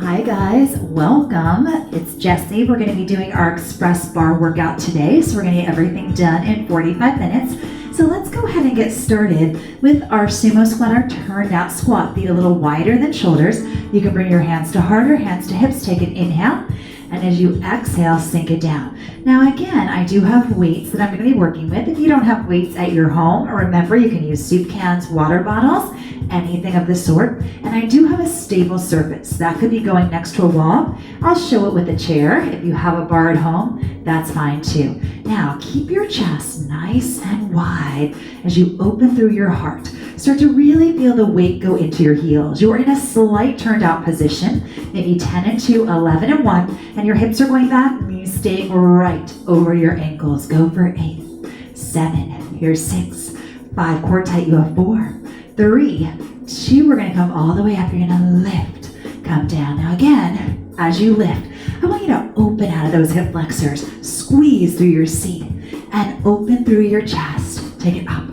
Hi guys, welcome. It's Jessie. We're going to be doing our express bar workout today. So we're going to get everything done in 45 minutes. So let's go ahead and get started with our sumo squat, our turned out squat. Feet a little wider than shoulders. You can bring your hands to heart or hands to hips. Take an inhale. And as you exhale, sink it down. Now again, I do have weights that I'm going to be working with. If you don't have weights at your home, remember you can use soup cans, water bottles, anything of the sort. And I do have a stable surface. That could be going next to a wall. I'll show it with a chair. If you have a bar at home, that's fine too. Now keep your chest nice and wide as you open through your heart. Start to really feel the weight go into your heels. You're in a slight turned out position, maybe 10 and 2, 11 and 1, and your hips are going back, knees staying right over your ankles. Go for 8, 7, here's 6, 5, core tight, you have 4, 3, 2, we're gonna come all the way up, you're gonna lift, come down. Now again, as you lift, I want you to open out of those hip flexors, squeeze through your seat, and open through your chest. Take it up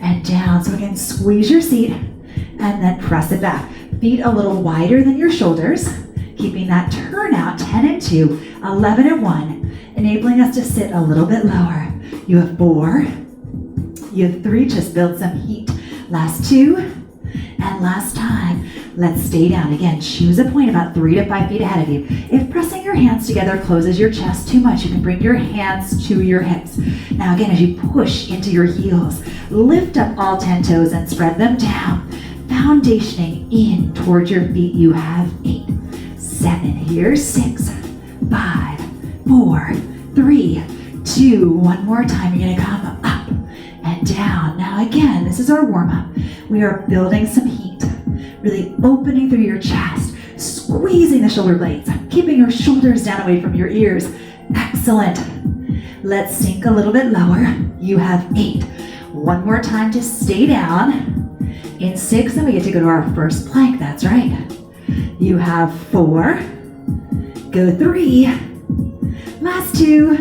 and down. So again, squeeze your seat and then press it back. Feet a little wider than your shoulders, keeping that turnout 10 and 2, 11 and 1, enabling us to sit a little bit lower. You have 4, you have 3, just build some heat. Last 2, and last time. Let's stay down. Again, choose a point about 3 to 5 feet ahead of you. If pressing your hands together closes your chest too much, you can bring your hands to your hips. Now again, as you push into your heels, lift up all 10 toes and spread them down. Foundationing in towards your feet. You have 8, 7, here's 6, 5, 4, 3, 2, one more time. You're gonna come up and down. Now again, this is our warm-up. We are building some heat, really opening through your chest, squeezing the shoulder blades, keeping your shoulders down away from your ears. Excellent. Let's sink a little bit lower. You have 8. One more time to stay down. In 6, then we get to go to our first plank. That's right. You have 4. Go 3. Last 2.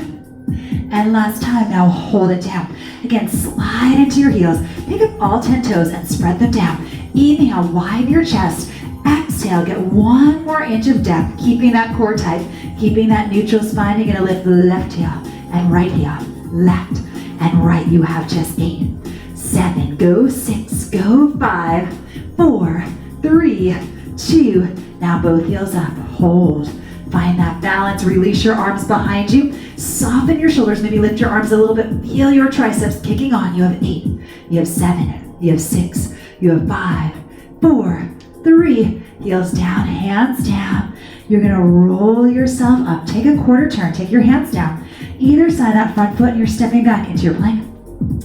And last time. Now hold it down. Again, slide into your heels. Pick up all 10 toes and spread them down. Inhale, widen your chest. Exhale, get 1 more inch of depth, keeping that core tight, keeping that neutral spine. You're gonna lift left heel and right heel, left and right. You have just 8, 7, go 6, go 5, 4, 3, 2. Now both heels up, hold. Find that balance, release your arms behind you. Soften your shoulders, maybe lift your arms a little bit. Feel your triceps kicking on. You have 8, you have 7, you have 6, you have 5, 4, 3. Heels down, hands down. You're gonna roll yourself up. Take a quarter turn, take your hands down. Either side of that front foot, and you're stepping back into your plank.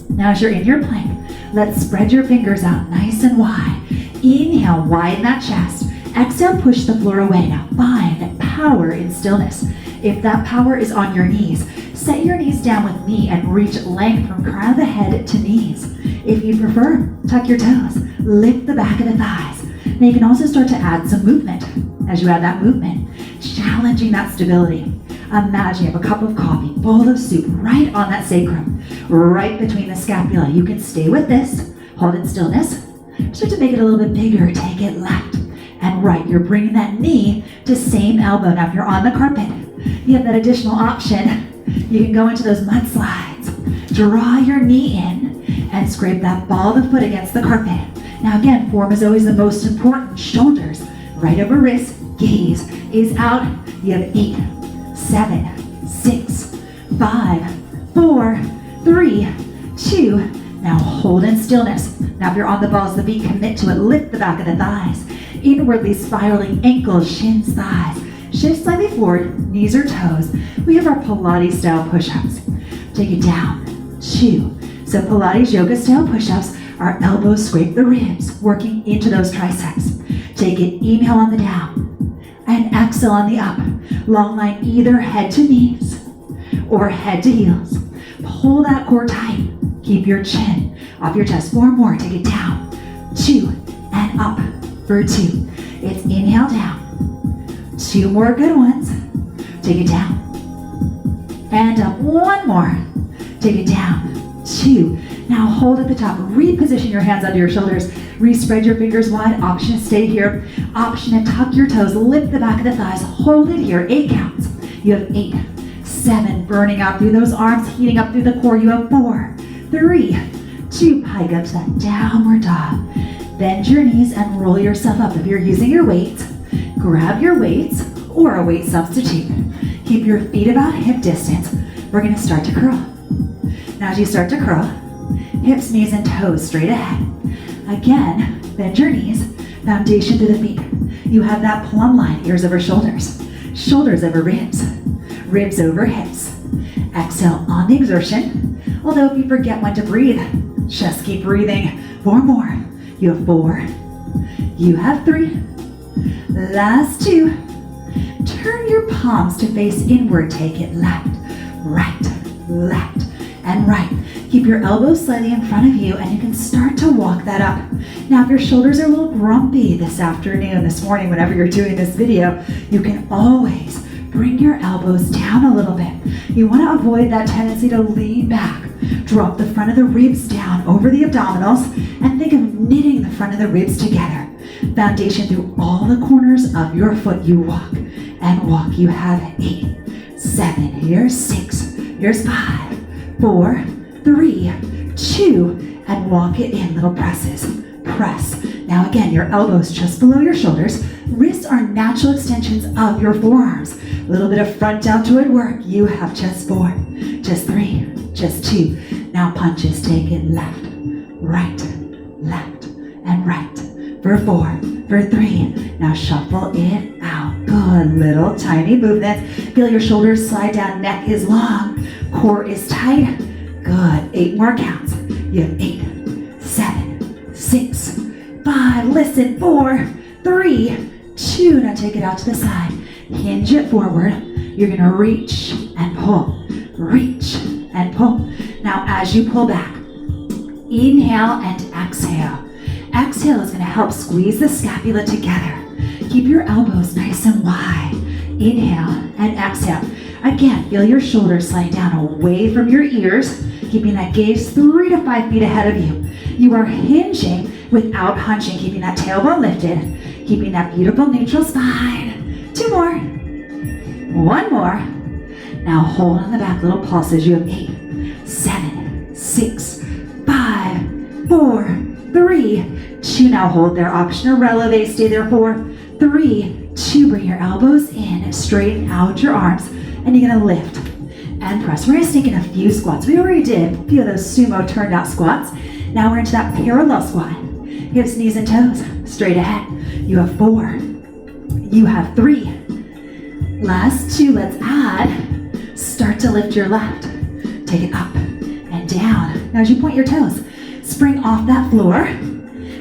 Now as you're in your plank, let's spread your fingers out nice and wide. Inhale, widen that chest. Exhale, push the floor away. Now find power in stillness. If that power is on your knees, set your knees down with me and reach length from crown of the head to knees. If you prefer, tuck your toes, lift the back of the thighs. Now you can also start to add some movement. As you add that movement, challenging that stability. Imagine you have a cup of coffee, bowl of soup right on that sacrum, right between the scapula. You can stay with this, hold in stillness. Start to make it a little bit bigger, take it left and right. You're bringing that knee to same elbow. Now if you're on the carpet, you have that additional option. You can go into those mud slides. Draw your knee in and scrape that ball of the foot against the carpet. Now again, form is always the most important. Shoulders right over wrist, gaze is out. You have 8, 7, 6, 5, 4, 3, 2. Now hold in stillness. Now if you're on the balls of the feet, commit to it. Lift the back of the thighs. Inwardly spiraling ankles, shins, thighs. Shift slightly forward, knees or toes. We have our Pilates style push-ups. Take it down, 2. So Pilates yoga style push-ups, our elbows scrape the ribs, working into those triceps. Take it, inhale on the down, and exhale on the up. Long line either head to knees or head to heels. Pull that core tight. Keep your chin off your chest. 4 more, take it down, 2, and up for 2. It's inhale down. 2 more good ones. Take it down. And up. 1 more. Take it down. 2. Now hold at the top. Reposition your hands under your shoulders. Re-spread your fingers wide. Option to stay here. Option to tuck your toes. Lift the back of the thighs. Hold it here. 8 counts. You have 8, 7. Burning out through those arms. Heating up through the core. You have 4, 3, 2. Pike up to that downward dog. Bend your knees and roll yourself up. If you're using your weights, grab your weights or a weight substitute. Keep your feet about hip distance. We're going to start to curl. Now as you start to curl, hips, knees, and toes straight ahead. Again, bend your knees, foundation through the feet. You have that plumb line, ears over shoulders, shoulders over ribs, ribs over hips. Exhale on the exertion. Although if you forget when to breathe, just keep breathing. 4 more. You have 4. You have 3. Last 2. Turn your palms to face inward. Take it left, right, left, and right. Keep your elbows slightly in front of you and you can start to walk that up. Now if your shoulders are a little grumpy this afternoon, this morning, whenever you're doing this video, you can always bring your elbows down a little bit. You want to avoid that tendency to lean back. Drop the front of the ribs down over the abdominals and think of knitting the front of the ribs together. Foundation through all the corners of your foot. You walk and walk. You have 8, 7, here's 6, here's 5, 4, 3, 2, and walk it in, little presses. Press. Now again, your elbows just below your shoulders. Wrists are natural extensions of your forearms. A little bit of front deltoid work. You have just 4, just 3, just 2. Now punches. Take it left, right, left, and right. For 4, for 3. Now shuffle it out. Good little tiny movements. Feel your shoulders slide down, neck is long, core is tight. Good. 8 more counts. You have 8, 7, 6, 5. Listen. 4, 3, 2. Now take it out to the side. Hinge it forward. You're going to reach and pull. Reach and pull. Now as you pull back, inhale and exhale. Exhale is going to help squeeze the scapula together. Keep your elbows nice and wide. Inhale and exhale. Again, feel your shoulders slide down away from your ears, keeping that gaze 3 to 5 feet ahead of you. You are hinging without hunching, keeping that tailbone lifted, keeping that beautiful neutral spine. 2 more. 1 more. Now hold on the back, little pulses. You have 8, 7, 6, 5, 4, 3, 2. Now hold there. Option to releve. Stay there. 4, 3, 2. Bring your elbows in. Straighten out your arms. And you're going to lift and press. We're going to sneak in a few squats. We already did a few of those sumo turned out squats. Now we're into that parallel squat. Hips, knees, and toes. Straight ahead. You have 4. You have 3. Last 2. Let's add. Start to lift your left. Take it up and down. Now as you point your toes, spring off that floor.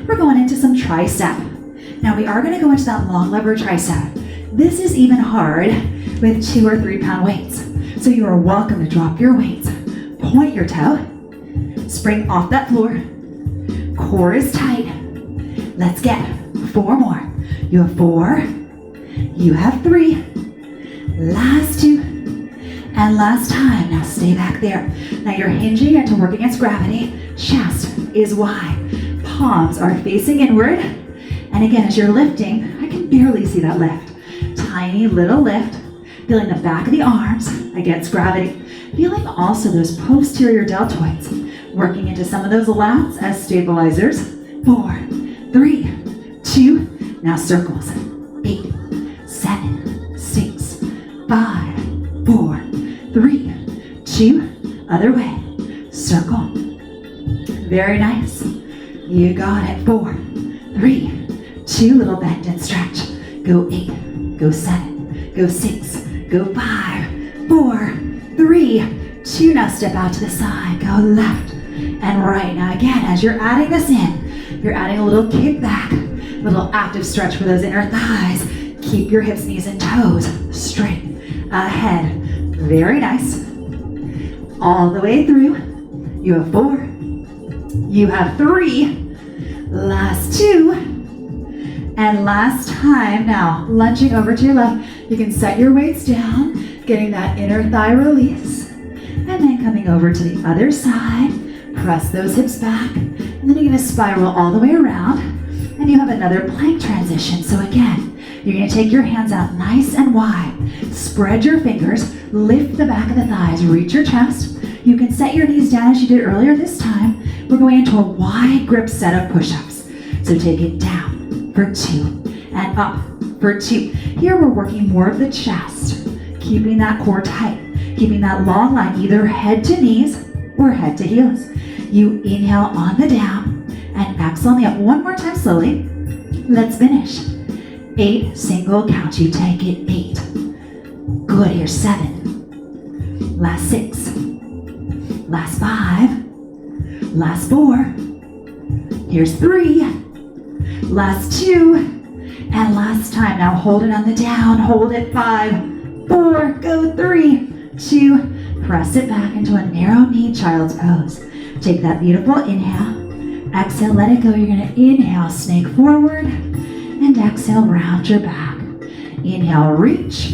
We're going into some tricep. Now we are going to go into that long lever tricep. This is even hard with 2 or 3 pound weights. So you are welcome to drop your weights. Point your toe. Spring off that floor. Core is tight. Let's get 4 more. You have 4. You have 3. Last 2. And last time. Now stay back there. Now you're hinging into work against gravity. Chest is wide. Palms are facing inward. And again, as you're lifting, I can barely see that lift. Tiny little lift. Feeling the back of the arms against gravity. Feeling also those posterior deltoids. Working into some of those lats as stabilizers. 4, 3, 2. Now circles. 8, 7, 6, 5, 4, 3, 2. Other way. Circle. Very nice. You got it. 4, 3, 2. Little bend and stretch. Go 8. Go 7. Go 6. Go 5, 4, 3, 2. Now step out to the side. Go left and right. Now again, as you're adding this in, you're adding a little kick back, little active stretch for those inner thighs. Keep your hips, knees, and toes straight ahead. Very nice. All the way through. You have 4. You have 3. Last 2. And last time. Now lunging over to your left. You can set your weights down, getting that inner thigh release. And then coming over to the other side. Press those hips back. And then you're gonna spiral all the way around, and you have another plank transition. So again, you're gonna take your hands out nice and wide. Spread your fingers, lift the back of the thighs, reach your chest. You can set your knees down as you did earlier. This time, we're going into a wide grip set of push-ups. So take it down for 2 and up for 2. Here we're working more of the chest, keeping that core tight, keeping that long line, either head to knees or head to heels. You inhale on the down and exhale on the up. One more time slowly. Let's finish. 8 single counts. You take it. 8. Good. Here's 7. Last 6. Last 5. Last 4. Here's 3. Last 2. And last time. Now hold it on the down. Hold it. 5, 4. Go. 3, 2. Press it back into a narrow knee child's pose. Take that beautiful inhale. Exhale, let it go. You're gonna inhale, snake forward, and exhale, round your back. Inhale, reach,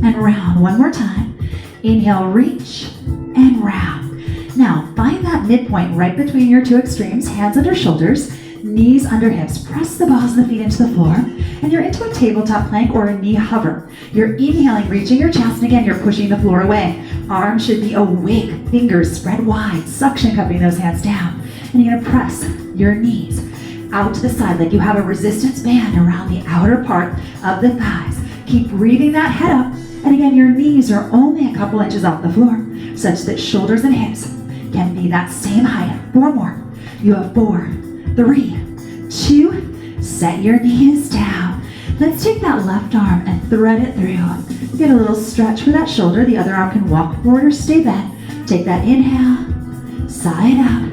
and round. One more time. Inhale, reach, and round. Now, find that midpoint right between your two extremes, hands under shoulders, knees under hips. Press the balls of the feet into the floor, and you're into a tabletop plank or a knee hover. You're inhaling, reaching your chest, and again, you're pushing the floor away. Arms should be awake, fingers spread wide, suction cupping those hands down. And you're gonna press your knees out to the side like you have a resistance band around the outer part of the thighs. Keep breathing that head up. And again, your knees are only a couple inches off the floor, such that shoulders and hips can be that same height. 4 more. You have 4, 3, 2. Set your knees down. Let's take that left arm and thread it through. Get a little stretch for that shoulder. The other arm can walk forward or stay bent. Take that inhale, side out.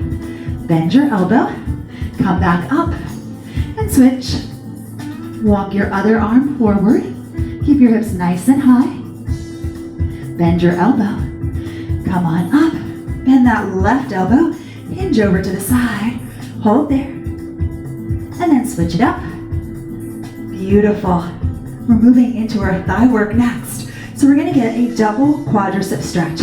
Bend your elbow, come back up, and switch. Walk your other arm forward. Keep your hips nice and high. Bend your elbow, come on up. Bend that left elbow, hinge over to the side. Hold there, and then switch it up. Beautiful. We're moving into our thigh work next. So we're gonna get a double quadricep stretch.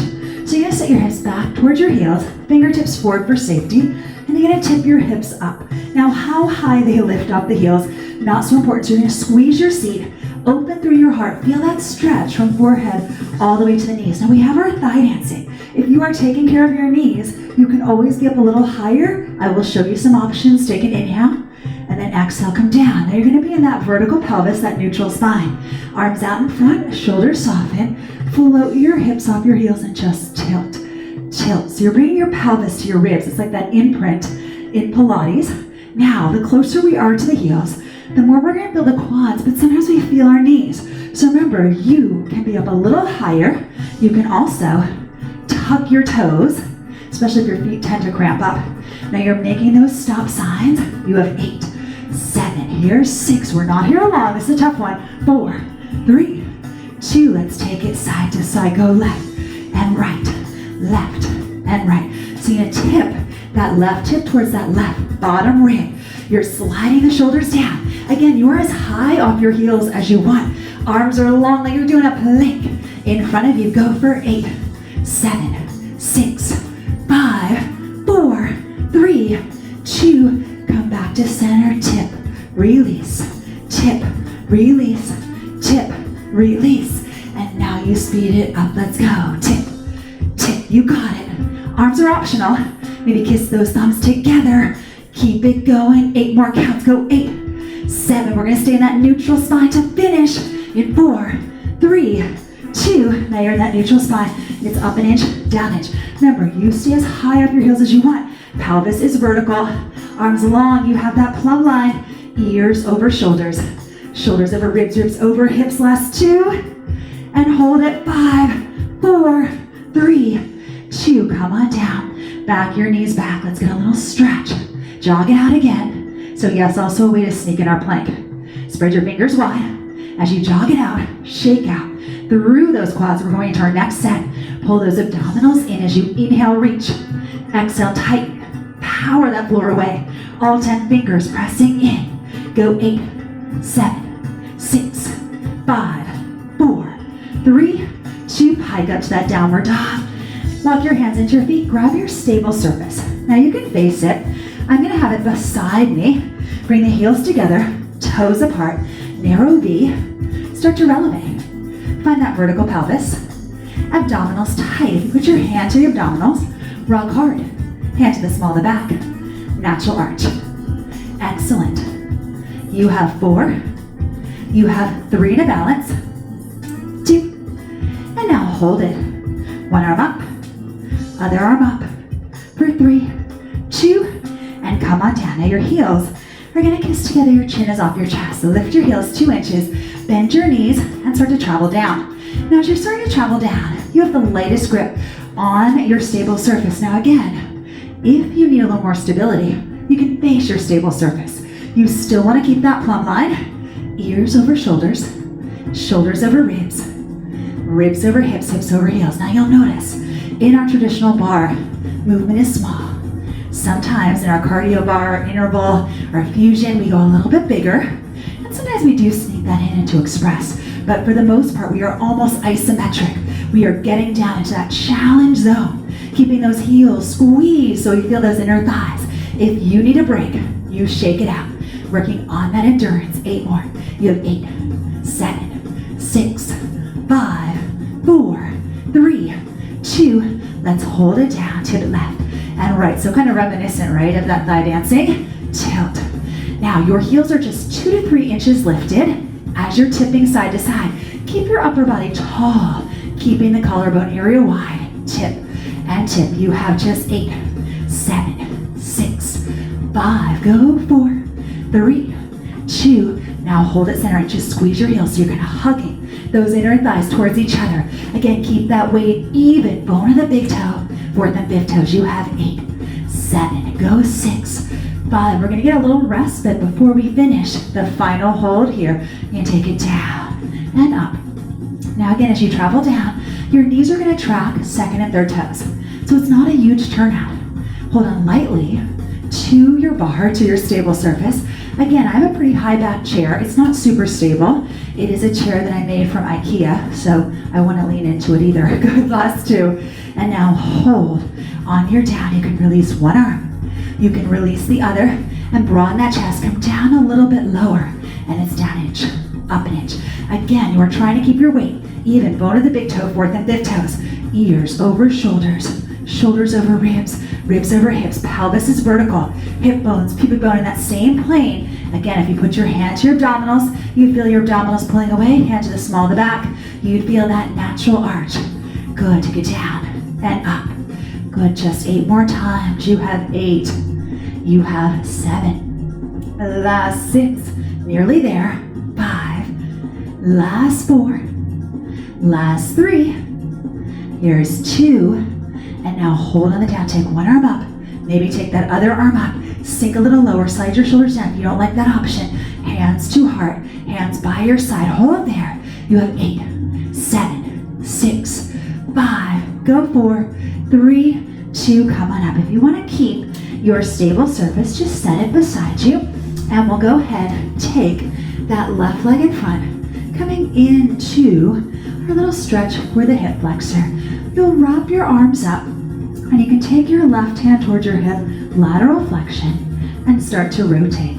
So you're gonna set your hips back towards your heels, fingertips forward for safety, and you're gonna tip your hips up. Now, how high they lift off the heels, not so important. So you're gonna squeeze your seat, open through your heart. Feel that stretch from forehead all the way to the knees. Now we have our thigh dancing. If you are taking care of your knees, you can always be up a little higher. I will show you some options. Take an inhale, and then exhale, come down. Now you're gonna be in that vertical pelvis, that neutral spine. Arms out in front, shoulders soften. Float your hips off your heels and just tilt. Tilt. So you're bringing your pelvis to your ribs. It's like that imprint in Pilates. Now, the closer we are to the heels, the more we're gonna feel the quads, but sometimes we feel our knees. So remember, you can be up a little higher. You can also tuck your toes, especially if your feet tend to cramp up. Now you're making those stop signs. You have 8, 7, here's 6. We're not here long, this is a tough one. 4, 3, 2, let's take it side to side. Go left and right, left and right. So you're gonna tip that left hip towards that left bottom rib. You're sliding the shoulders down. Again, you are as high off your heels as you want. Arms are long like you're doing a plank. In front of you, go for 8, 7, 6, 5, 4, 3, 2, come back to center, tip, release, tip, release, tip, release. And now you speed it up, let's go. Tip, tip, you got it. Arms are optional. Maybe kiss those thumbs together. Keep it going, 8 more counts, go 8, 7. We're gonna stay in that neutral spine to finish in 4, 3, 2. Now you're in that neutral spine. It's up an inch, down an inch. Remember, you stay as high up your heels as you want. Pelvis is vertical, arms long, you have that plumb line. Ears over shoulders, shoulders over ribs, ribs over hips. Last 2, and hold it. 5, 4, 3, 2. Come on down. Back your knees back. Let's get a little stretch. Jog it out again. So yes, also a way to sneak in our plank. Spread your fingers wide. As you jog it out, shake out through those quads. We're going into our next set. Pull those abdominals in as you inhale, reach. Exhale, tighten. Power that floor away. All 10 fingers pressing in. Go 8, 7, 6, 5, 4, 3, 2. Hike up to that downward dog. Walk your hands into your feet. Grab your stable surface. Now you can face it. I'm gonna have it beside me. Bring the heels together, toes apart, narrow V. Start to releve. Find that vertical pelvis. Abdominals tight. If you put your hand to the abdominals, rock hard. Hand to the small of the back. Natural arch. Excellent. You have 4. You have 3 in a balance. 2. And now hold it. One arm up. Other arm up. For 3, 2, and come on down. Now your heels are gonna kiss together. Your chin is off your chest. So lift your heels 2 inches. Bend your knees and start to travel down. Now as you're starting to travel down, you have the lightest grip on your stable surface. Now again, if you need a little more stability, you can face your stable surface. You still want to keep that plumb line. Ears over shoulders, shoulders over ribs, ribs over hips, hips over heels. Now you'll notice in our traditional barre, movement is small. Sometimes in our cardio barre, our interval, our fusion, we go a little bit bigger. And sometimes we do sneak that in into express. But for the most part, we are almost isometric. We are getting down into that challenge zone, keeping those heels squeezed so you feel those inner thighs. If you need a break, you shake it out. Working on that endurance. 8 more. You have 8, 7, 6, 5, 4, 3, 2. Let's hold it down to the left and right. So kind of reminiscent, right, of that thigh dancing. Tilt. Now your heels are just 2 to 3 inches lifted as you're tipping side to side. Keep your upper body tall, keeping the collarbone area wide. Tip and tip. You have just 8, 7, 6, 5. Go 4, 3, 2. Now hold it center and just squeeze your heels so you're kind of hugging those inner thighs towards each other. Again, keep that weight even. Bone of the big toe, 4th and 5th toes. You have 8, 7. Go 6, 5. We're gonna get a little respite before we finish the final hold here. You're gonna take it down and up. Now again, as you travel down, your knees are gonna track 2nd and 3rd toes. So it's not a huge turnout. Hold on lightly to your barre, to your stable surface. Again, I have a pretty high back chair. It's not super stable. It is a chair that I made from IKEA, so I want to lean into it either. Good, last 2. And now hold. On your down, you can release one arm. You can release the other and broaden that chest. Come down a little bit lower, and it's down an inch, up an inch. Again, you are trying to keep your weight even. Bone of the big toe, 4th and 5th toes. Ears over shoulders, shoulders over ribs, ribs over hips. Pelvis is vertical. Hip bones, pubic bone in that same plane. Again, if you put your hand to your abdominals, you feel your abdominals pulling away. Hand to the small of the back. You'd feel that natural arch. Good. Take it down and up. Good. Just 8 more times. You have 8. You have 7. Last 6. Nearly there. 5. Last 4. Last 3. Here's 2. And now hold on the down. Take one arm up. Maybe take that other arm up. Sink a little lower. Slide your shoulders down if you don't like that option. Hands to heart. Hands by your side. Hold there. You have 8, 7, 6, 5. Go 4, 3, 2. Come on up. If you want to keep your stable surface, just set it beside you. And we'll go ahead and take that left leg in front. Coming into our little stretch for the hip flexor. You'll wrap your arms up. And you can take your left hand towards your hip, lateral flexion, and start to rotate.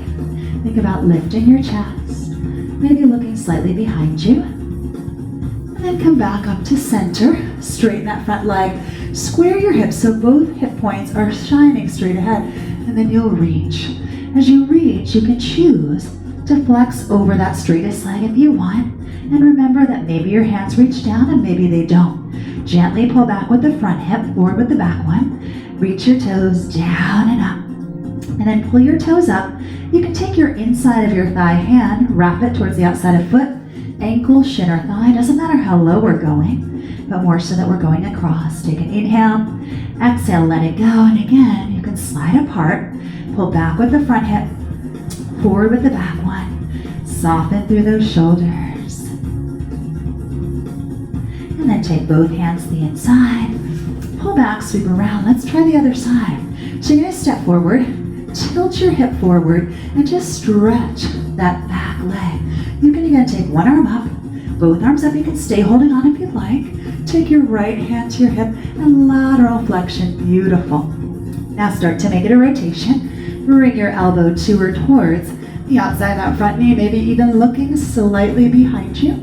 Think about lifting your chest, maybe looking slightly behind you. And then come back up to center, straighten that front leg, square your hips so both hip points are shining straight ahead, and then you'll reach. As you reach, you can choose to flex over that straightest leg if you want, and remember that maybe your hands reach down and maybe they don't. Gently pull back with the front hip, forward with the back one. Reach your toes down and up. And then pull your toes up. You can take your inside of your thigh hand, wrap it towards the outside of foot, ankle, shin, or thigh. Doesn't matter how low we're going, but more so that we're going across. Take an inhale, exhale, let it go. And again, you can slide apart, pull back with the front hip, forward with the back one. Soften through those shoulders. And then take both hands to the inside, pull back, sweep around. Let's try the other side. So you're gonna step forward, tilt your hip forward, and just stretch that back leg. You can again take one arm up, both arms up. You can stay holding on if you'd like. Take your right hand to your hip and lateral flexion. Beautiful. Now start to make it a rotation. Bring your elbow to or towards the outside of that front knee, maybe even looking slightly behind you.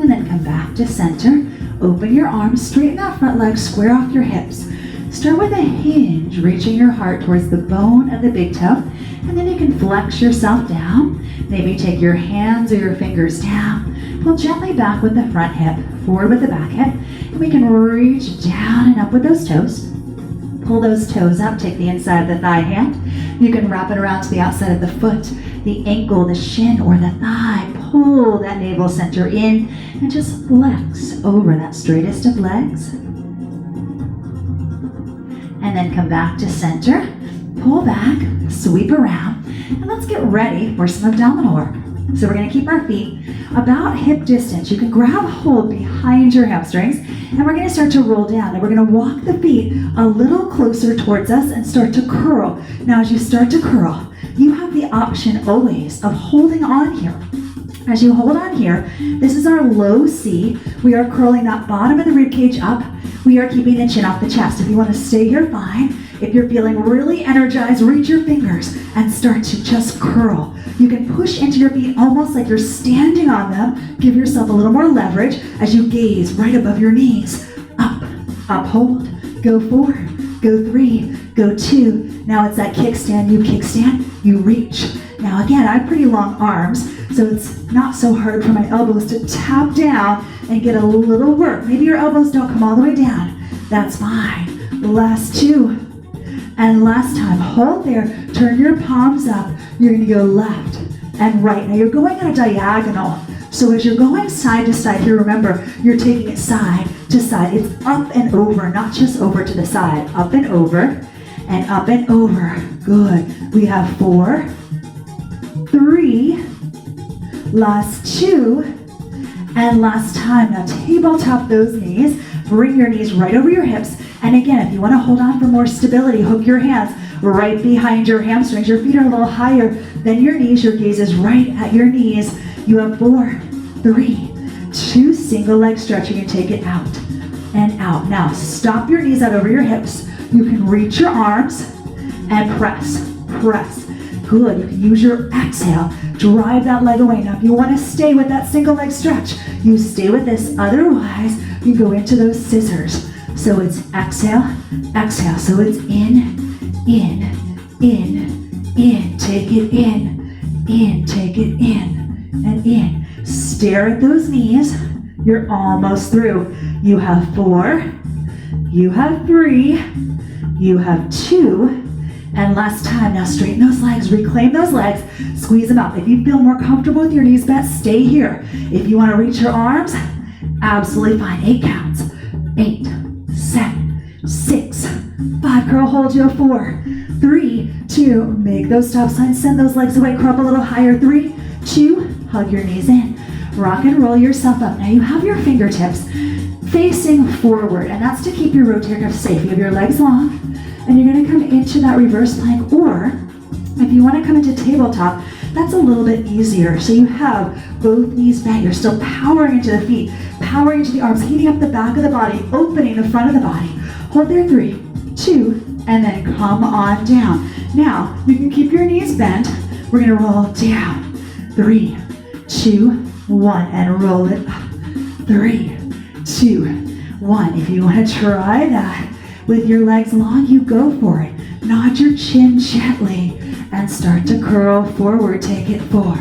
And then come back to center. Open your arms, straighten that front leg, square off your hips. Start with a hinge, reaching your heart towards the bone of the big toe. And then you can flex yourself down. Maybe take your hands or your fingers down. Pull gently back with the front hip, forward with the back hip. And we can reach down and up with those toes. Pull those toes up, take the inside of the thigh hand. You can wrap it around to the outside of the foot, the ankle, the shin, or the thigh. Pull that navel center in and just flex over that straightest of legs. And then come back to center, pull back, sweep around, and let's get ready for some abdominal work. So we're gonna keep our feet about hip distance. You can grab hold behind your hamstrings, and we're gonna start to roll down, and we're gonna walk the feet a little closer towards us and start to curl. Now as you start to curl, you have the option always of holding on here. As you hold on here, this is our low C. We are curling that bottom of the rib cage up. We are keeping the chin off the chest. If you want to stay here, fine. If you're feeling really energized, reach your fingers and start to just curl. You can push into your feet almost like you're standing on them. Give yourself a little more leverage as you gaze right above your knees. Up, up, hold, go 4, go 3, go 2. Now it's that kickstand, you reach. Now again, I have pretty long arms, so it's not so hard for my elbows to tap down and get a little work. Maybe your elbows don't come all the way down. That's fine. Last 2. And last time, hold there, turn your palms up. You're gonna go left and right. Now you're going on a diagonal. So as you're going side to side here, remember, you're taking it side to side. It's up and over, not just over to the side. Up and over, and up and over. Good. We have 4, 3, last 2, and last time. Now tabletop those knees. Bring your knees right over your hips. And again, if you want to hold on for more stability, hook your hands right behind your hamstrings. Your feet are a little higher than your knees. Your gaze is right at your knees. You have 4, 3, 2, single leg stretch. You can take it out and out. Now stop your knees out over your hips. You can reach your arms and press, press. Good. You can use your exhale. Drive that leg away. Now if you want to stay with that single leg stretch, you stay with this. Otherwise, you go into those scissors. So it's exhale, exhale. So it's in, take it in, take it in, and in. Stare at those knees. You're almost through. You have 4, you have 3, you have 2, and last time. Now straighten those legs, reclaim those legs, squeeze them out. If you feel more comfortable with your knees bent, stay here. If you want to reach your arms, absolutely fine. 8 counts. 8, 7, 6, 5, curl, hold, you have 4, 3, 2, make those stop signs, send those legs away, curl up a little higher, 3, 2, hug your knees in, rock and roll yourself up. Now you have your fingertips facing forward, and that's to keep your rotator cuff safe. You have your legs long, and you're gonna come into that reverse plank, or if you wanna come into tabletop, that's a little bit easier. So you have both knees bent, you're still powering into the feet, powering into the arms, heating up the back of the body, opening the front of the body. Hold there, 3, 2, and then come on down. Now, you can keep your knees bent. We're gonna roll down. 3, 2, 1, and roll it up. 3, 2, 1. If you wanna try that with your legs long, you go for it. Nod your chin gently and start to curl forward. Take it 4,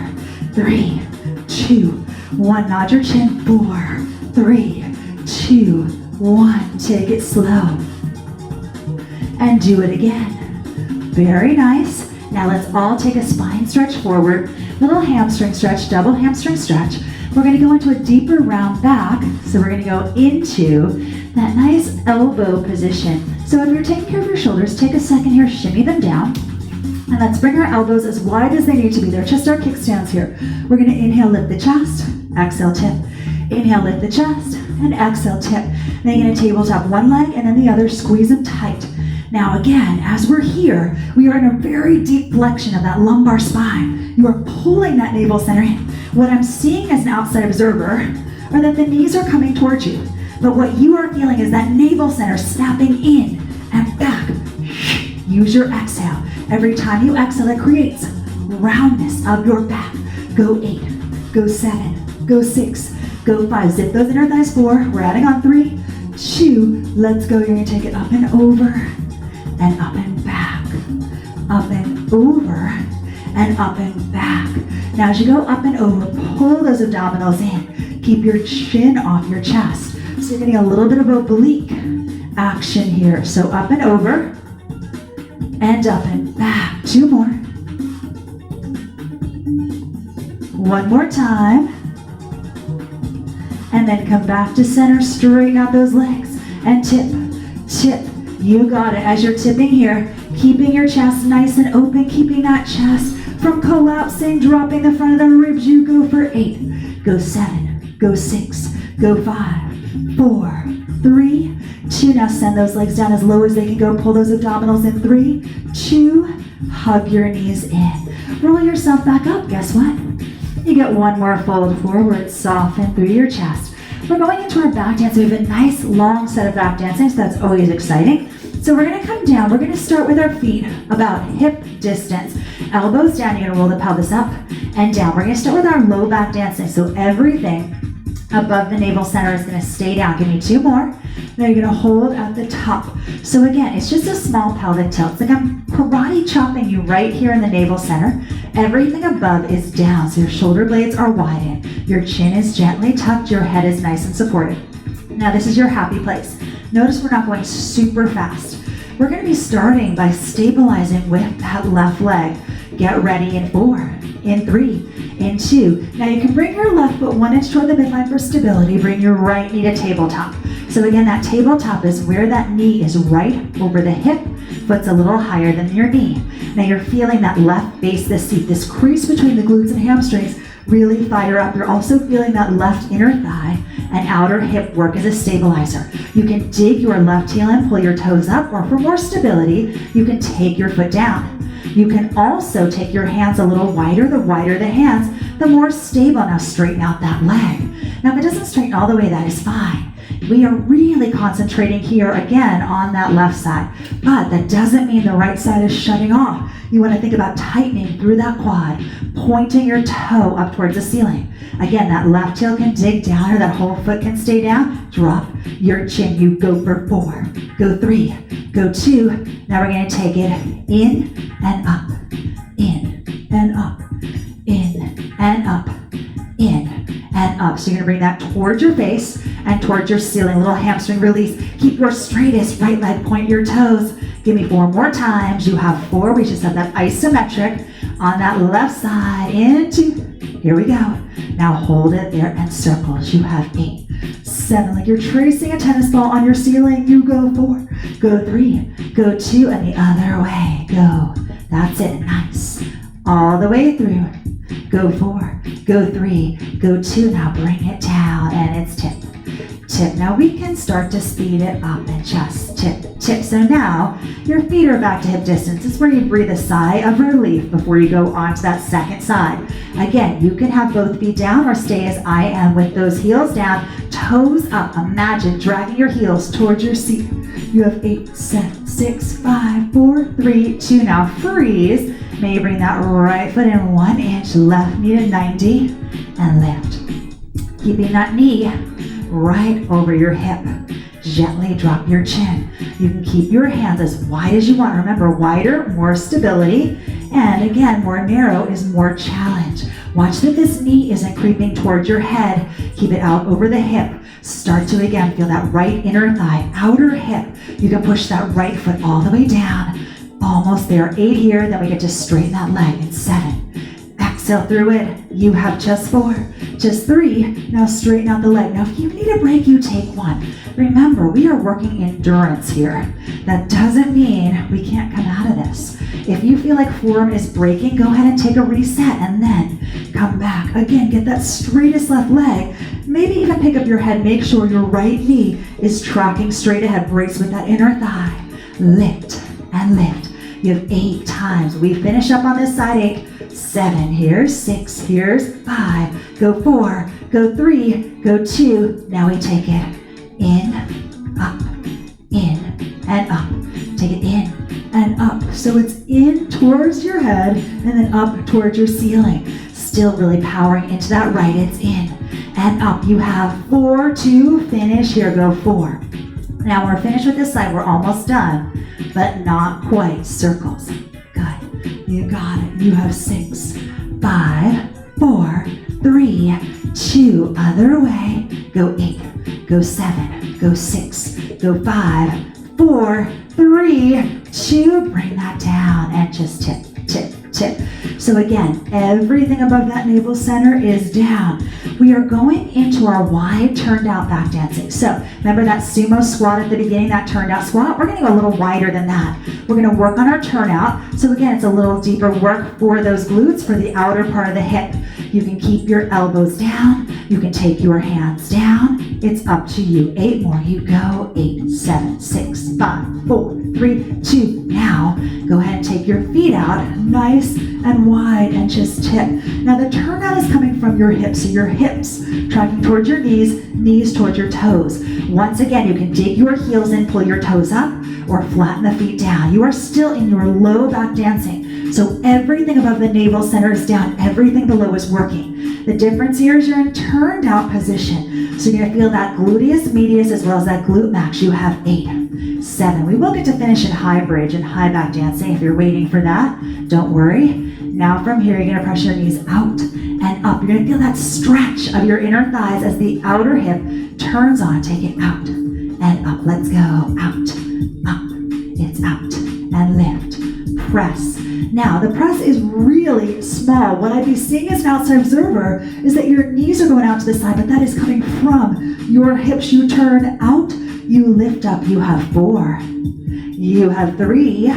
3, 2, 1. Nod your chin. 4, 3, 2, 1. Take it slow. And do it again. Very nice. Now let's all take a spine stretch forward. Little hamstring stretch, double hamstring stretch. We're gonna go into a deeper round back. So we're gonna go into that nice elbow position. So if you're taking care of your shoulders, take a second here, shimmy them down. And let's bring our elbows as wide as they need to be. They're just our kickstands here. We're gonna inhale, lift the chest, exhale, tip. Inhale, lift the chest, and exhale, tip. Then you're gonna tabletop one leg and then the other, squeeze them tight. Now again, as we're here, we are in a very deep flexion of that lumbar spine. You are pulling that navel center in. What I'm seeing as an outside observer are that the knees are coming towards you. But what you are feeling is that navel center snapping in and back Use your exhale. Every time you exhale, it creates roundness of your back. Go 8, go 7, go 6, go 5. Zip those inner thighs. 4, we're adding on 3, 2, let's go. You're gonna take it up and over, and up and back, up and over, and up and back. Now as you go up and over, pull those abdominals in. Keep your chin off your chest. So you're getting a little bit of oblique action here. So up and over, and up and back. 2 more. 1 more time. And then come back to center, straighten out those legs, and tip, tip. You got it. As you're tipping here, keeping your chest nice and open, keeping that chest from collapsing, dropping the front of the ribs. You go for 8, go 7, go 6, go 5, 4, 3, 2. Now send those legs down as low as they can go. Pull those abdominals in. 3, 2, hug your knees in. Roll yourself back up. Guess what? You get 1 more fold forward, soften through your chest. We're going into our back dance. We have a nice long set of back dancing, so that's always exciting. So we're gonna come down. We're gonna start with our feet about hip distance. Elbows down, you're gonna roll the pelvis up and down. We're gonna start with our low back dancing. So everything above the navel center is gonna stay down. Give me 2 more. Now you're gonna hold at the top. So again, it's just a small pelvic tilt. It's like I'm karate chopping you right here in the navel center. Everything above is down, so your shoulder blades are widened. Your chin is gently tucked, your head is nice and supported. Now this is your happy place. Notice we're not going super fast. We're gonna be starting by stabilizing with that left leg. Get ready in 4, in 3, in 2. Now you can bring your left foot 1 inch toward the midline for stability. Bring your right knee to tabletop. So again, that tabletop is where that knee is right over the hip. Foot's a little higher than your knee. Now you're feeling that left base of the seat, this crease between the glutes and hamstrings, really fire up. You're also feeling that left inner thigh and outer hip work as a stabilizer. You can dig your left heel in, pull your toes up, or for more stability, you can take your foot down. You can also take your hands a little wider. The wider the hands, the more stable. Now straighten out that leg. Now if it doesn't straighten all the way, that is fine. We are really concentrating here again on that left side, but that doesn't mean the right side is shutting off. You want to think about tightening through that quad, pointing your toe up towards the ceiling. Again, that left heel can dig down or that whole foot can stay down. Drop your chin. You go for 4, go 3, go 2. Now we're going to take it in and up, in and up, in and up, in and up. So you're gonna bring that towards your face and towards your ceiling. Little hamstring release. Keep your straightest right leg, point your toes. Give me 4 more times. You have 4. We just have that isometric on that left side. In 2. Here we go. Now hold it there and circles. You have 8, 7. Like you're tracing a tennis ball on your ceiling. You go 4, go 3, go 2, and the other way. Go. That's it. Nice. All the way through. Go 4, go 3, go 2. Now bring it down and it's tip, tip. Now we can start to speed it up and just tip, tip. So now your feet are back to hip distance. This is where you breathe a sigh of relief before you go on to that second side. Again, you can have both feet down or stay as I am with those heels down, toes up. Imagine dragging your heels towards your seat. You have 8, 7, 6, 5, 4, 3, 2. Now freeze. May you bring that right foot in 1 inch, left knee to 90, and lift. Keeping that knee right over your hip. Gently drop your chin. You can keep your hands as wide as you want. Remember, wider, more stability. And again, more narrow is more challenge. Watch that this knee isn't creeping towards your head. Keep it out over the hip. Start to again feel that right inner thigh, outer hip. You can push that right foot all the way down. Almost there. 8 here. Then we get to straighten that leg in 7. Exhale through it. You have just 4, just 3. Now straighten out the leg. Now if you need a break, you take 1. Remember, we are working endurance here. That doesn't mean we can't come out of this. If you feel like form is breaking, go ahead and take a reset and then come back. Again, get that straightest left leg. Maybe even pick up your head. Make sure your right knee is tracking straight ahead. Brace with that inner thigh. Lift and lift. You have 8 times. We finish up on this side. 8, 7, here's 6, here's 5, go 4, go 3, go 2. Now we take it in, up, in, and up. Take it in and up. So it's in towards your head and then up towards your ceiling. Still really powering into that right. It's in and up. You have 4 to finish. Here, go 4. Now we're finished with this side. We're almost done, but not quite. Circles. Good. You got it. You have 6, 5, 4, 3, 2. Other way. Go 8. Go 7. Go 6. Go 5, 4, 3, 2. Bring that down and just tip, tip, tip. So again, everything above that navel center is down. We are going into our wide turned out back dancing. So remember that sumo squat at the beginning, that turned out squat? We're going to go a little wider than that. We're going to work on our turnout. So again, it's a little deeper work for those glutes, for the outer part of the hip. You can keep your elbows down. You can take your hands down. It's up to you. 8 more. You go. 8, 7, 6, 5, 4, 3, 2. Now, go ahead and take your feet out nice and wide and just tip. Now the turnout is coming from your hips. So your hips tracking towards your knees, knees towards your toes. Once again, you can dig your heels in, pull your toes up, or flatten the feet down. You are still in your low back dancing. So everything above the navel center is down. Everything below is working. The difference here is you're in turned out position. So you're going to feel that gluteus medius as well as that glute max. You have 8, 7. We will get to finish in high bridge and high back dancing. If you're waiting for that, don't worry. Now from here, you're going to press your knees out and up. You're going to feel that stretch of your inner thighs as the outer hip turns on. Take it out and up. Let's go. Out, up. It's out and lift. Press. Now, the press is really small. What I'd be seeing as an outside observer is that your knees are going out to the side, but that is coming from your hips. You turn out, you lift up. You have 4. You have 3.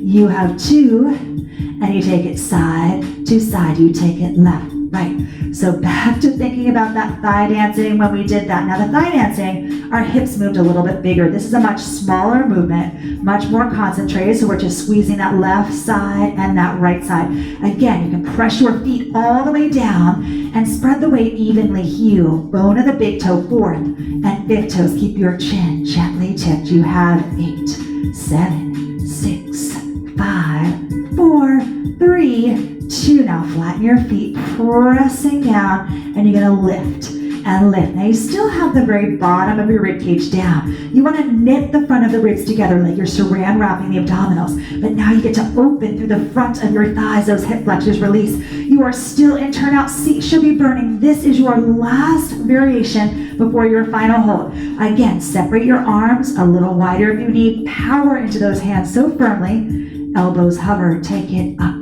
You have 2. And you take it side to side. You take it left, right. So back to thinking about that thigh dancing when we did that. Now the thigh dancing, our hips moved a little bit bigger. This is a much smaller movement, much more concentrated. So we're just squeezing that left side and that right side. Again, you can press your feet all the way down and spread the weight evenly. Heel, bone of the big toe, 4th and 5th toes. Keep your chin gently tipped. You have 8, 7, 6, 5, 4, 3, 2. Now flatten your feet, pressing down, and you're going to lift and lift. Now you still have the very bottom of your rib cage down. You want to knit the front of the ribs together like you're saran wrapping the abdominals. But now you get to open through the front of your thighs, those hip flexors release. You are still in turnout. Seat should be burning. This is your last variation before your final hold. Again, separate your arms a little wider if you need. Power into those hands so firmly. Elbows hover, take it up,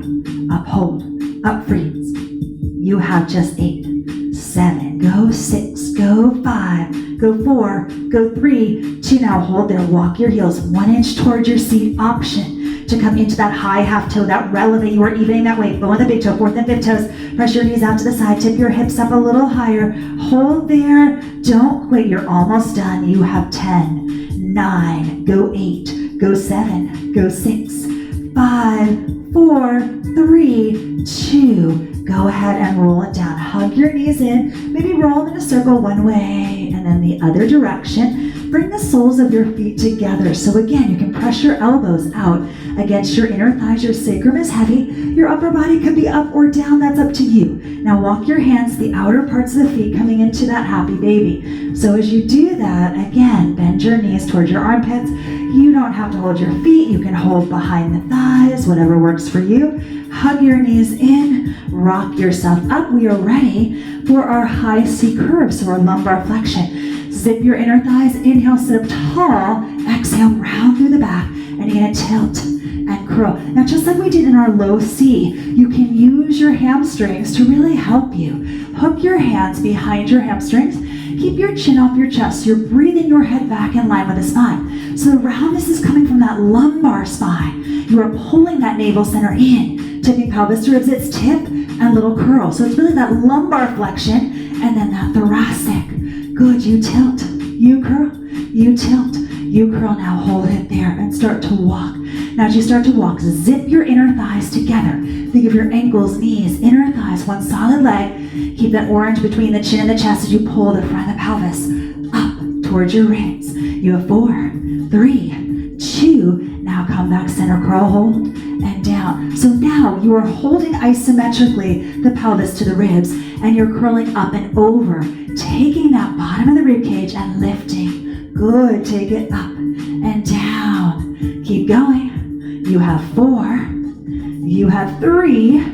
up, hold, up, freeze. You have just 8, 7, go 6, go 5, go 4, go 3, 2. Now hold there, walk your heels 1 inch towards your seat. Option to come into that high half toe, that releve. You are evening that weight. Bone of the big toe, 4th and 5th toes. Press your knees out to the side, tip your hips up a little higher. Hold there, don't quit. You're almost done. You have 10, 9, go 8, go 7, go 6, 5, 4, 3, 2. Go ahead and roll it down. Hug your knees in. Maybe roll in a circle one way and then the other direction. Bring the soles of your feet together. So again, you can press your elbows out against your inner thighs. Your sacrum is heavy. Your upper body could be up or down. That's up to you. Now walk your hands, the outer parts of the feet coming into that happy baby. So as you do that, again, bend your knees towards your armpits. You don't have to hold your feet. You can hold behind the thighs, whatever works for you. Hug your knees in, rock yourself up. We are ready for our high C curve, so our lumbar flexion. Zip your inner thighs, inhale, sit up tall, exhale, round through the back, and you're gonna tilt and curl. Now, just like we did in our low C, you can use your hamstrings to really help you. Hook your hands behind your hamstrings. Keep your chin off your chest. So you're breathing your head back in line with the spine. So the roundness is coming from that lumbar spine. You are pulling that navel center in, tipping pelvis to ribs. It's tip and little curl. So it's really that lumbar flexion and then that thoracic. Good, you tilt, you curl, you tilt, you curl. Now hold it there and start to walk. Now as you start to walk, zip your inner thighs together. Think of your ankles, knees, inner thighs, one solid leg. Keep that orange between the chin and the chest as you pull the front of the pelvis up towards your ribs. You have 4, 3, 2. Now now come back center, curl, hold, and down. So now you are holding isometrically the pelvis to the ribs, and you're curling up and over, taking that bottom of the rib cage and lifting. Good, take it up and down. Keep going. You have 4. You have 3.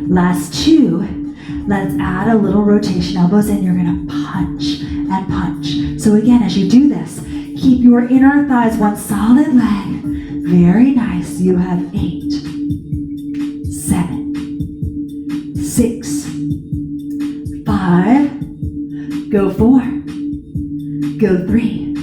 Last 2. Let's add a little rotation. Elbows in. You're gonna punch and punch. So again, as you do this, keep your inner thighs one solid leg. Very nice. You have 8, 7, 6, 5. Go 4. Go 3.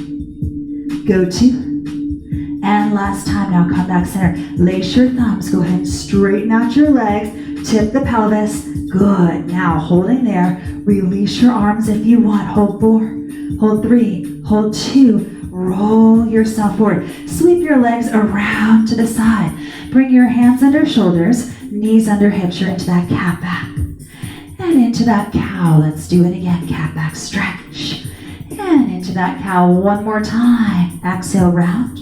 Go 2. And last time. Now come back center. Lace your thumbs. Go ahead and straighten out your legs. Tip the pelvis. Good. Now holding there. Release your arms if you want. Hold 4. Hold 3. Hold 2. Roll yourself forward. Sweep your legs around to the side. Bring your hands under shoulders, knees under hips. You're into that cat back. And into that cow. Let's do it again. Cat back stretch. And into that cow one more time. Exhale, round.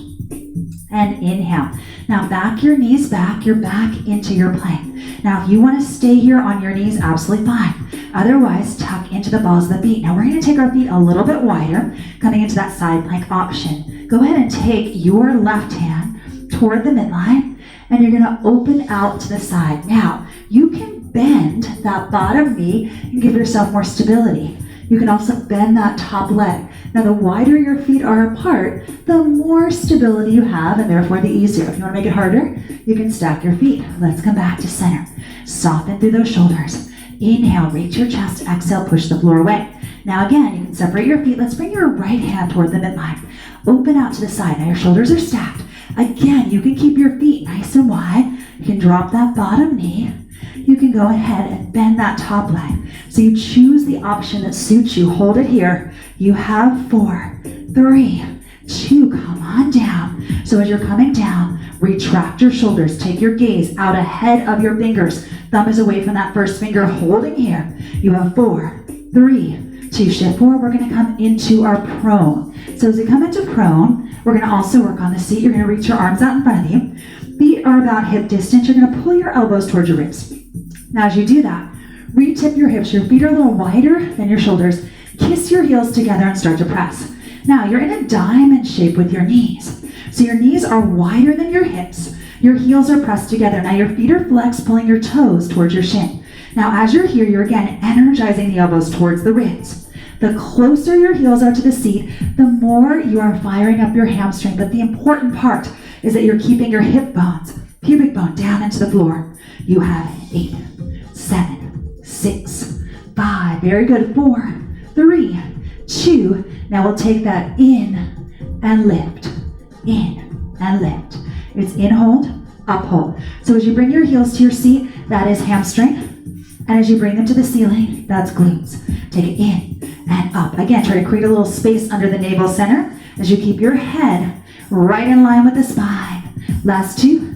And inhale. Now back your knees back. You're back into your plank. Now if you want to stay here on your knees, absolutely fine. Otherwise, tuck into the balls of the feet. Now we're going to take our feet a little bit wider, coming into that side plank option. Go ahead and take your left hand toward the midline, and you're going to open out to the side. Now, you can bend that bottom knee and give yourself more stability. You can also bend that top leg. Now, the wider your feet are apart, the more stability you have, and therefore the easier. If you want to make it harder, you can stack your feet. Let's come back to center. Soften through those shoulders. Inhale, reach your chest. Exhale, push the floor away. Now again, you can separate your feet. Let's bring your right hand toward the midline. Open out to the side. Now your shoulders are stacked. Again, you can keep your feet nice and wide. You can drop that bottom knee. You can go ahead and bend that top leg. So you choose the option that suits you. Hold it here. You have 4, 3, 2. Come on down. So as you're coming down, retract your shoulders. Take your gaze out ahead of your fingers. Thumb is away from that first finger, holding here. You have 4, 3, 2. Shift forward. We're going to come into our prone. So as we come into prone, we're going to also work on the seat. You're going to reach your arms out in front of you. Feet are about hip distance. You're going to pull your elbows towards your ribs. Now as you do that, re-tip your hips. Your feet are a little wider than your shoulders. Kiss your heels together and start to press. Now you're in a diamond shape with your knees. So your knees are wider than your hips. Your heels are pressed together. Now your feet are flexed, pulling your toes towards your shin. Now as you're here, you're again energizing the elbows towards the ribs. The closer your heels are to the seat, the more you are firing up your hamstring. But the important part is that you're keeping your hip bones, pubic bone down into the floor. You have 8, 7, 6, 5. Very good. 4, 3, 2. Now we'll take that in and lift. In and lift. It's in, hold, up, hold. So as you bring your heels to your seat, that is hamstring. And as you bring them to the ceiling, that's glutes. Take it in and up. Again, try to create a little space under the navel center as you keep your head right in line with the spine. Last 2.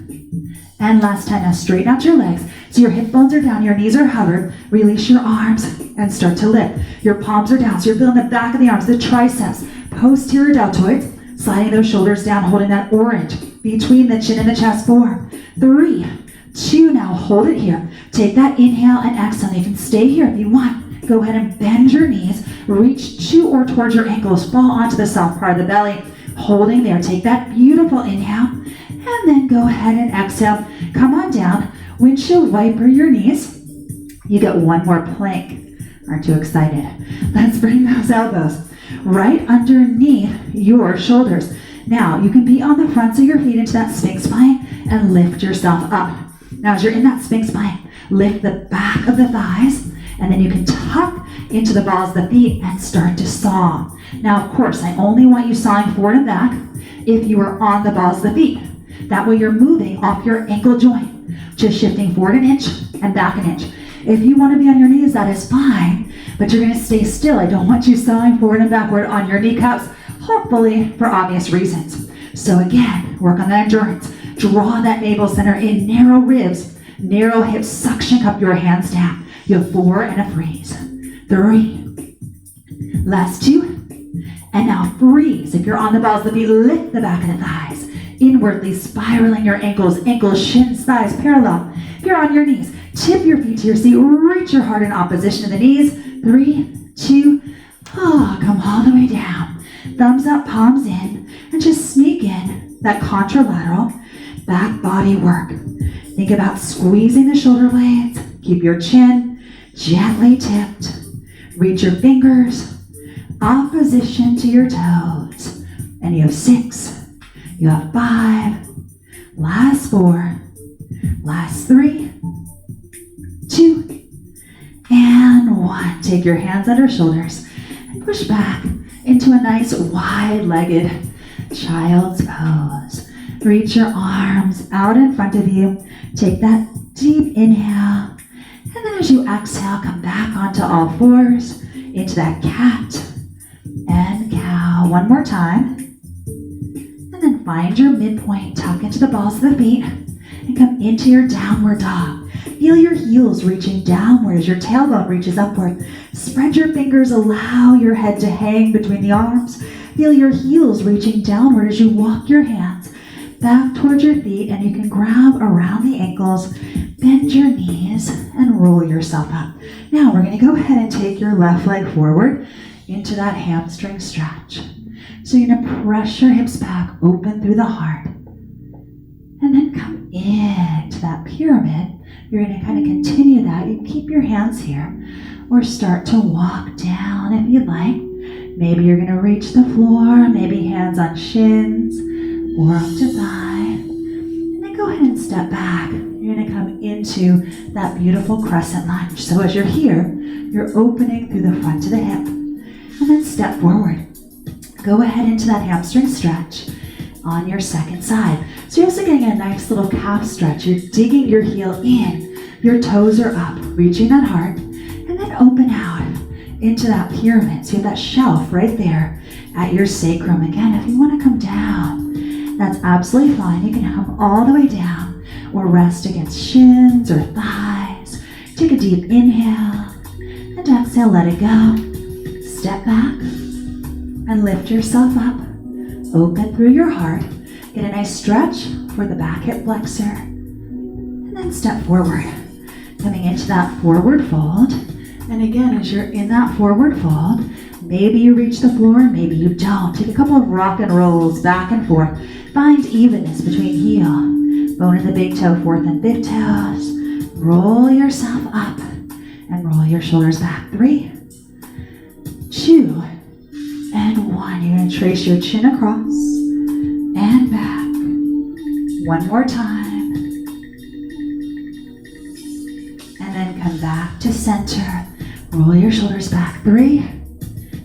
And last time. Now straighten out your legs. So your hip bones are down, your knees are hovered. Release your arms and start to lift. Your palms are down. So you're feeling the back of the arms, the triceps, posterior deltoids. Sliding those shoulders down, holding that orange between the chin and the chest. 4, 3, 2. Now hold it here. Take that inhale and exhale. You can stay here if you want. Go ahead and bend your knees. Reach to or towards your ankles. Fall onto the soft part of the belly. Holding there. Take that beautiful inhale. And then go ahead and exhale. Come on down. Windshield wiper your knees. You get one more plank. Aren't you excited? Let's bring those elbows right underneath your shoulders. Now, you can be on the fronts of your feet into that sphinx spine and lift yourself up. Now, as you're in that sphinx spine, lift the back of the thighs, and then you can tuck into the balls of the feet and start to saw. Now, of course, I only want you sawing forward and back if you are on the balls of the feet. That way you're moving off your ankle joint, just shifting forward an inch and back an inch. If you want to be on your knees, that is fine, but you're going to stay still. I don't want you sawing forward and backward on your kneecaps, hopefully for obvious reasons. So again, work on that endurance. Draw that navel center in, narrow ribs, narrow hips, suction cup your hands down. You have 4 and a freeze. 3. Last 2. And now freeze. If you're on the balls of the feet, lift the back of the thighs. inwardly spiraling your ankles, shins, thighs parallel. If you're on your knees, tip your feet to your seat, reach your heart in opposition to the knees. 3, 2, come all the way down. Thumbs up, palms in, and just sneak in that contralateral back body work. Think about squeezing the shoulder blades. Keep your chin gently tipped. Reach your fingers, opposition to your toes. And you have 6, you have 5, last 4, last 3, 2, and 1. Take your hands under shoulders and push back into a nice wide-legged child's pose. Reach your arms out in front of you. Take that deep inhale. And then as you exhale, come back onto all fours into that cat and cow. One more time. And then find your midpoint. Tuck into the balls of the feet and come into your downward dog. Feel your heels reaching downward as your tailbone reaches upward. Spread your fingers. Allow your head to hang between the arms. Feel your heels reaching downward as you walk your hands back towards your feet, and you can grab around the ankles, bend your knees, and roll yourself up. Now we're going to go ahead and take your left leg forward into that hamstring stretch. So you're going to press your hips back, open through the heart, and then come into that pyramid. You're going to kind of continue that. You keep your hands here, or start to walk down if you'd like. Maybe you're going to reach the floor, maybe hands on shins, or up to thigh. And then go ahead and step back. You're going to come into that beautiful crescent lunge. So as you're here, you're opening through the front of the hip. And then step forward. Go ahead into that hamstring stretch on your second side. So you're also getting a nice little calf stretch. You're digging your heel in. Your toes are up, reaching that heart. And then open out into that pyramid. So you have that shelf right there at your sacrum. Again, if you want to come down, that's absolutely fine. You can come all the way down or rest against shins or thighs. Take a deep inhale and exhale, let it go. Step back and lift yourself up. Open through your heart. Get a nice stretch for the back hip flexor. And then step forward. Coming into that forward fold. And again, as you're in that forward fold, maybe you reach the floor, maybe you don't. Take a couple of rock and rolls back and forth. Find evenness between heel, bone of the big toe, fourth and fifth toes. Roll yourself up and roll your shoulders back. 3, 2, and 1. You're going to trace your chin across and back. One more time. And then come back to center. Roll your shoulders back. 3,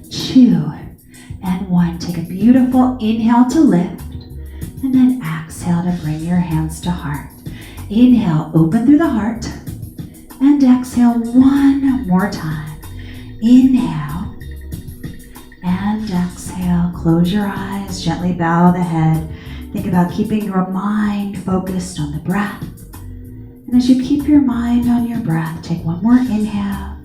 2, and 1. Take a beautiful inhale to lift. And then exhale to bring your hands to heart. Inhale, open through the heart. And exhale one more time. Inhale. And exhale. Close your eyes. Gently bow the head. Think about keeping your mind focused on the breath. And as you keep your mind on your breath, take one more inhale.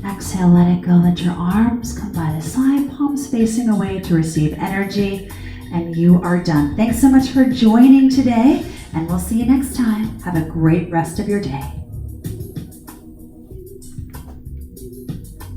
Exhale, let it go. Let your arms come by the side, palms facing away to receive energy. And you are done. Thanks so much for joining today, and we'll see you next time. Have a great rest of your day.